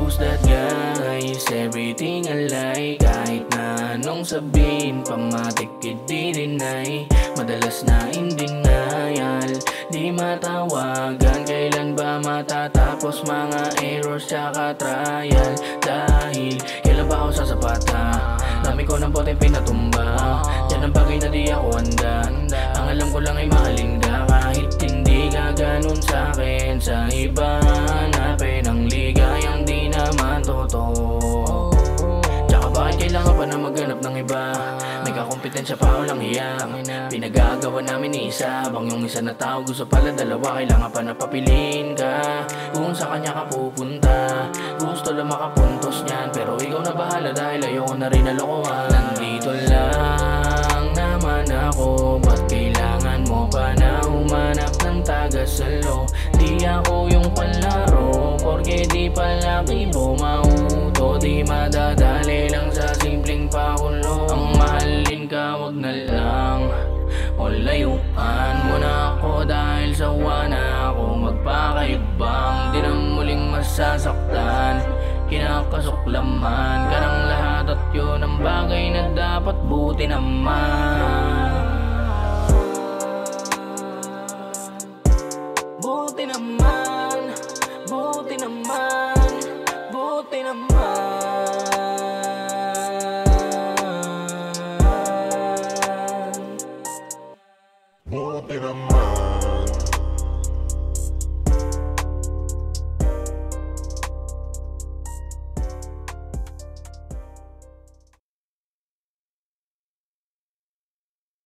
Who's that guy? Is everything a lie? Kahit na anong sabihin, pamatik di deny. Madalas na in denial, di matawagan. Kailan ba matatapos mga errors tsaka trial? Dahil kailan ba ako sasapata? Dami ko ng poteng pinatumba. Yan ang bagay na di ako handa. Ang alam ko lang ay mahalin ka. Kahit hindi ka ganun sa'kin, sa iba hanapin ang ligayang di naman totoo. Tsaka bakit kailangan pa na maghanap ng iba? May kakompetensya pa o lang hiya? Pinagagawa namin ni isa, bang yung isa na tao gusto pala dalawa? Kailangan pa na papiliin ka kung sa kanya ka pupunta. Gusto lang makapuntos niyan, pero ikaw na bahala dahil ayoko na rin nalokohan. Nandito lang naman ako, ba't kailangan mo pa na humanap ng tagasalo? Di ako yung palaro, porke di palaki bumauto. Di madadali lang sa simpleng pakulo. Ang mahalin ka wag na lang, o layuan mo na ako dahil sawa na ako magpakaibang. Di na muling masasaktan, kinakasuklaman ka ng lahat at yun ang bagay na dapat buti naman. Buti naman, buti naman, buti naman. Buti naman.